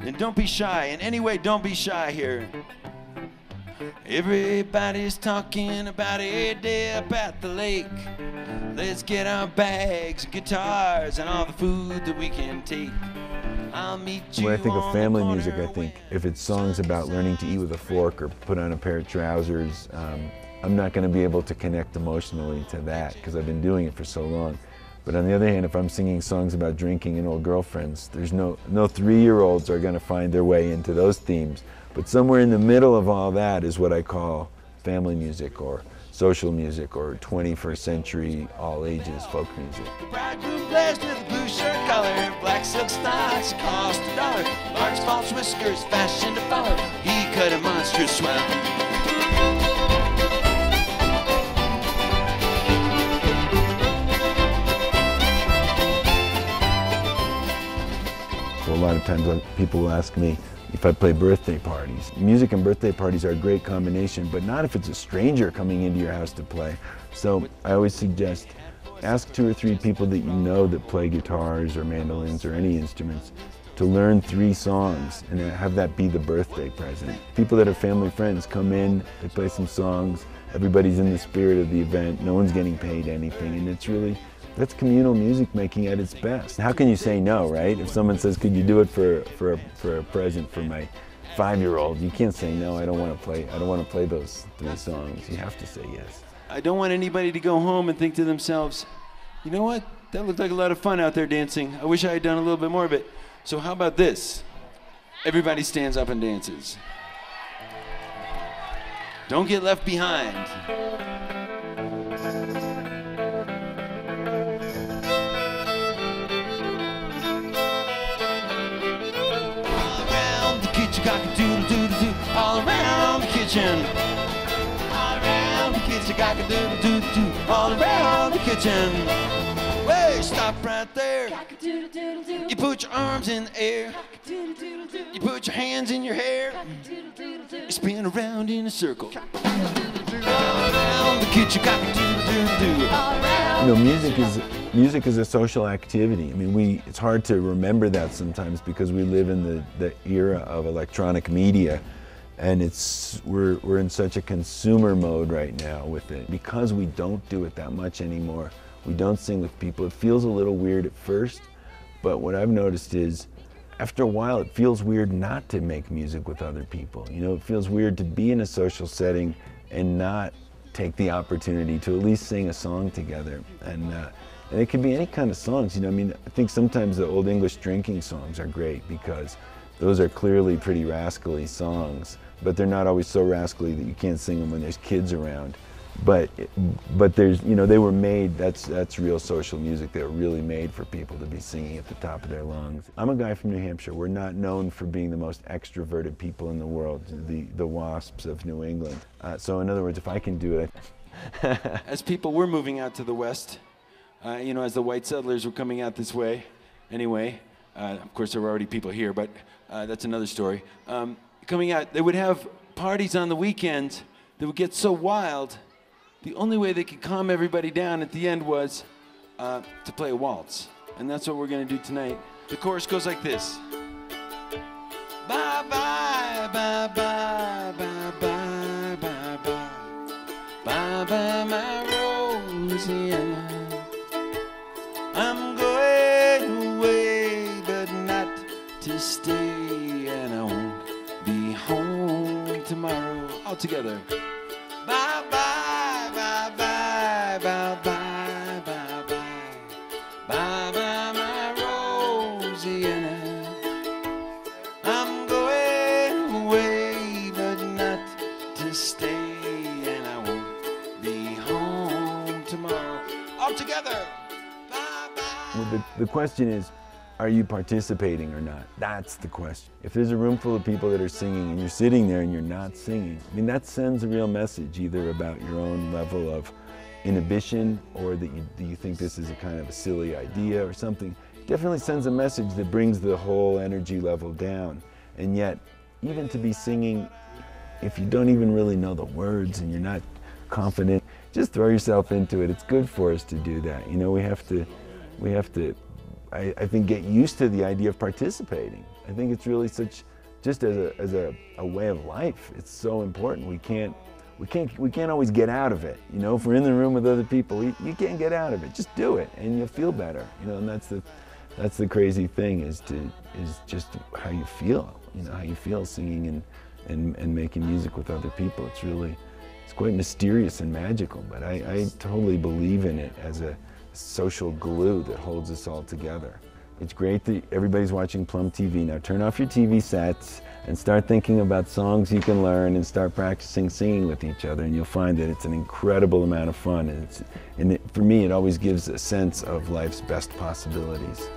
And don't be shy. In any way, don't be shy here. Everybody's talking about a day up at the lake. Let's get our bags and guitars and all the food that we can take. I'll meet you. When I think of on family the music, I corner think if it's songs about learning to eat with a fork or put on a pair of trousers, I'm not going to be able to connect emotionally to that because I've been doing it for so long. But on the other hand, if I'm singing songs about drinking and old girlfriends, there's no 3-year-olds are going to find their way into those themes. But somewhere in the middle of all that is what I call family music or social music or 21st century all ages folk music. The bridegroom blessed with a blue shirt collar, black silk stocks cost $1. Large false whiskers fashioned to follow. He cut a monstrous swell. So a lot of times people will ask me if I play birthday parties. Music and birthday parties are a great combination, but not if it's a stranger coming into your house to play. So I always suggest ask 2 or 3 people that you know that play guitars or mandolins or any instruments to learn 3 songs and have that be the birthday present. People that are family friends come in, they play some songs, everybody's in the spirit of the event, no one's getting paid anything, and that's communal music making at its best. How can you say no, right? If someone says, could you do it for a present for my 5-year-old, you can't say no, I don't want to play those 3 songs. You have to say yes. I don't want anybody to go home and think to themselves, you know what? That looked like a lot of fun out there dancing. I wish I had done a little bit more of it. So how about this? Everybody stands up and dances. Don't get left behind. Cock-a-doodle-doodle-doo, all around the kitchen. All around the kitchen, cock-a-doodle-doodle-doo, all around the kitchen. Wait, stop right there. You put your arms in the air. You put your hands in your hair. You spin around in a circle. All around the kitchen, cock-a-doodle-doodle-doo. You know, music is a social activity. I mean, it's hard to remember that sometimes because we live in the era of electronic media, and we're in such a consumer mode right now with it. Because we don't do it that much anymore, we don't sing with people. It feels a little weird at first, but what I've noticed is after a while it feels weird not to make music with other people. You know, it feels weird to be in a social setting and not take the opportunity to at least sing a song together. And it can be any kind of songs, you know. I mean, I think sometimes the old English drinking songs are great because those are clearly pretty rascally songs, but they're not always so rascally that you can't sing them when there's kids around. But there's, you know, they were made, that's real social music. They were really made for people to be singing at the top of their lungs. I'm a guy from New Hampshire. We're not known for being the most extroverted people in the world, the wasps of New England. So in other words, if I can do it. As people were moving out to the west, you know, as the white settlers were coming out this way, anyway, of course there were already people here, but that's another story. Coming out, they would have parties on the weekends that would get so wild. The only way they could calm everybody down at the end was to play a waltz. And that's what we're going to do tonight. The chorus goes like this. Bye, bye, bye, bye, bye, bye, bye, bye. Bye, bye, my Louisiana. I'm going away, but not to stay. And I won't be home tomorrow. All together. Bye, bye. The question is, are you participating or not? That's the question. If there's a room full of people that are singing and you're sitting there and you're not singing, I mean, that sends a real message either about your own level of inhibition or that you think this is a kind of a silly idea or something. It definitely sends a message that brings the whole energy level down. And yet, even to be singing, if you don't even really know the words and you're not confident, just throw yourself into it. It's good for us to do that. You know, we have to I think, get used to the idea of participating. I think it's really such, just as a way of life, it's so important. We can't always get out of it. You know, if we're in the room with other people, you can't get out of it. Just do it, and you'll feel better. You know, and that's the crazy thing, is just how you feel. You know, how you feel singing and making music with other people. It's quite mysterious and magical, but I totally believe in it as a social glue that holds us all together. It's great that everybody's watching Plum TV. Now turn off your TV sets and start thinking about songs you can learn, and start practicing singing with each other, and you'll find that it's an incredible amount of fun. And for me, it always gives a sense of life's best possibilities.